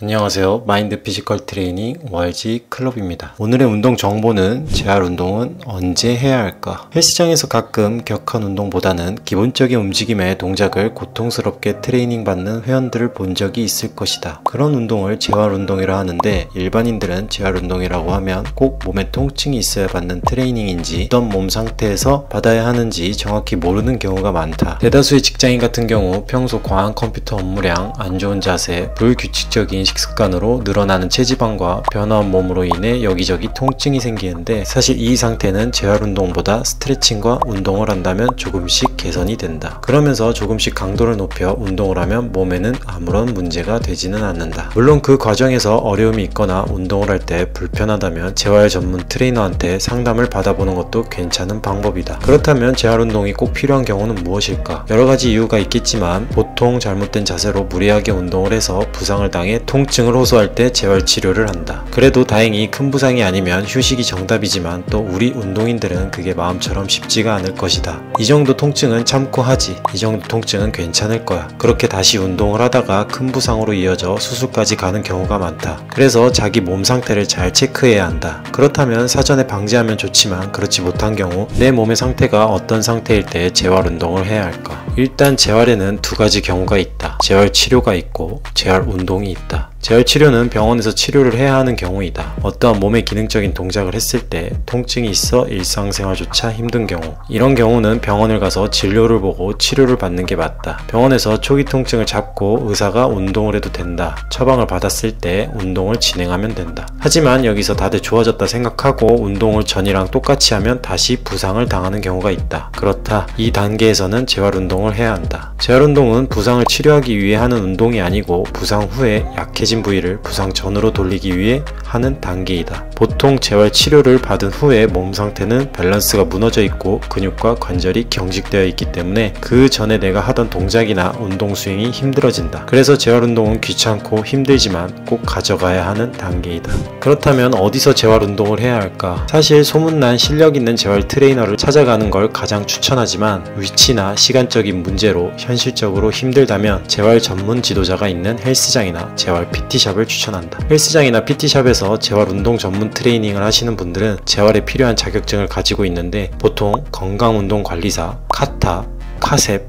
안녕하세요. 마인드 피지컬 트레이닝 YG 클럽입니다. 오늘의 운동 정보는 재활 운동은 언제 해야 할까? 헬스장에서 가끔 격한 운동보다는 기본적인 움직임의 동작을 고통스럽게 트레이닝 받는 회원들을 본 적이 있을 것이다. 그런 운동을 재활 운동이라 하는데 일반인들은 재활 운동이라고 하면 꼭 몸에 통증이 있어야 받는 트레이닝인지 어떤 몸 상태에서 받아야 하는지 정확히 모르는 경우가 많다. 대다수의 직장인 같은 경우 평소 과한 컴퓨터 업무량, 안 좋은 자세, 불규칙적인 식습관으로 늘어나는 체지방과 변화한 몸으로 인해 여기저기 통증이 생기는데 사실 이 상태는 재활운동보다 스트레칭과 운동을 한다면 조금씩 개선이 된다. 그러면서 조금씩 강도를 높여 운동을 하면 몸에는 아무런 문제가 되지는 않는다. 물론 그 과정에서 어려움이 있거나 운동을 할 때 불편하다면 재활 전문 트레이너한테 상담을 받아보는 것도 괜찮은 방법이다. 그렇다면 재활운동이 꼭 필요한 경우는 무엇일까? 여러 가지 이유가 있겠지만 보통 잘못된 자세로 무리하게 운동을 해서 부상을 당해 통증을 호소할 때 재활치료를 한다. 그래도 다행히 큰 부상이 아니면 휴식이 정답이지만 또 우리 운동인들은 그게 마음처럼 쉽지가 않을 것이다. 이 정도 통증은 참고 하지. 이 정도 통증은 괜찮을 거야. 그렇게 다시 운동을 하다가 큰 부상으로 이어져 수술까지 가는 경우가 많다. 그래서 자기 몸 상태를 잘 체크해야 한다. 그렇다면 사전에 방지하면 좋지만 그렇지 못한 경우 내 몸의 상태가 어떤 상태일 때 재활운동을 해야 할까? 일단 재활에는 두 가지 경우가 있다. 재활치료가 있고 재활운동이 있다. 재활치료는 병원에서 치료를 해야 하는 경우이다. 어떠한 몸의 기능적인 동작을 했을 때 통증이 있어 일상생활조차 힘든 경우, 이런 경우는 병원을 가서 진료를 보고 치료를 받는 게 맞다. 병원에서 초기 통증을 잡고 의사가 운동을 해도 된다 처방을 받았을 때 운동을 진행하면 된다. 하지만 여기서 다들 좋아졌다 생각하고 운동을 전이랑 똑같이 하면 다시 부상을 당하는 경우가 있다. 그렇다. 이 단계에서는 재활운동을 해야 한다. 재활운동은 부상을 치료하기 위해 하는 운동이 아니고 부상 후에 약해진 부위를 부상 전으로 돌리기 위해 하는 단계이다. 보통 재활 치료를 받은 후에 몸 상태는 밸런스가 무너져 있고 근육과 관절이 경직되어 있기 때문에 그 전에 내가 하던 동작이나 운동 스윙이 힘들어진다. 그래서 재활 운동은 귀찮고 힘들지만 꼭 가져가야 하는 단계이다. 그렇다면 어디서 재활 운동을 해야 할까? 사실 소문난 실력 있는 재활 트레이너를 찾아가는 걸 가장 추천하지만 위치나 시간적인 문제로 현실적으로 힘들다면 재활 전문 지도자가 있는 헬스장이나 재활 PT샵을 추천한다. 헬스장이나 PT샵에서 재활 운동 전문 트레이닝을 하시는 분들은 재활에 필요한 자격증을 가지고 있는데 보통 건강운동관리사, 카타, 카셉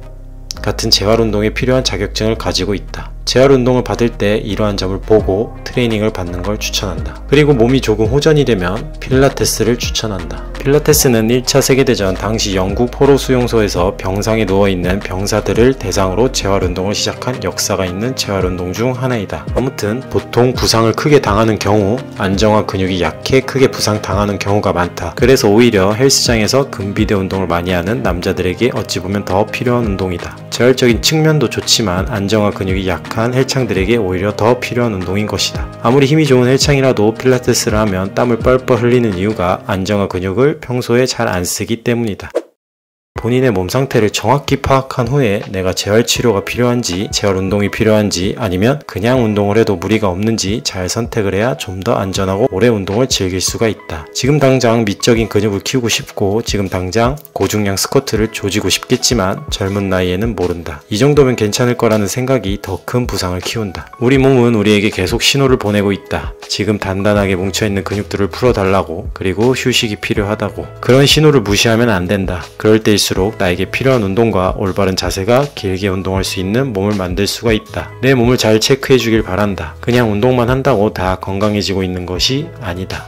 같은 재활 운동에 필요한 자격증을 가지고 있다. 재활 운동을 받을 때 이러한 점을 보고 트레이닝을 받는 걸 추천한다. 그리고 몸이 조금 호전이 되면 필라테스를 추천한다. 필라테스는 1차 세계대전 당시 영국 포로 수용소에서 병상에 누워있는 병사들을 대상으로 재활운동을 시작한 역사가 있는 재활운동 중 하나이다. 아무튼 보통 부상을 크게 당하는 경우 안정화 근육이 약해 크게 부상 당하는 경우가 많다. 그래서 오히려 헬스장에서 근비대 운동을 많이 하는 남자들에게 어찌 보면 더 필요한 운동이다. 재활적인 측면도 좋지만 안정화 근육이 약한 헬창들에게 오히려 더 필요한 운동인 것이다. 아무리 힘이 좋은 헬창이라도 필라테스를 하면 땀을 뻘뻘 흘리는 이유가 안정화 근육을 평소에 잘 안 쓰기 때문이다. 본인의 몸 상태를 정확히 파악한 후에 내가 재활치료가 필요한지 재활운동이 필요한지 아니면 그냥 운동을 해도 무리가 없는지 잘 선택을 해야 좀 더 안전하고 오래 운동을 즐길 수가 있다. 지금 당장 미적인 근육을 키우고 싶고 지금 당장 고중량 스쿼트를 조지고 싶겠지만 젊은 나이에는 모른다. 이 정도면 괜찮을 거라는 생각이 더 큰 부상을 키운다. 우리 몸은 우리에게 계속 신호를 보내고 있다. 지금 단단하게 뭉쳐있는 근육들을 풀어달라고, 그리고 휴식이 필요하다고. 그런 신호를 무시하면 안 된다. 그럴 때일수록 나에게 필요한 운동과 올바른 자세가 길게 운동할 수 있는 몸을 만들 수가 있다. 내 몸을 잘 체크해 주길 바란다. 그냥 운동만 한다고 다 건강해지고 있는 것이 아니다.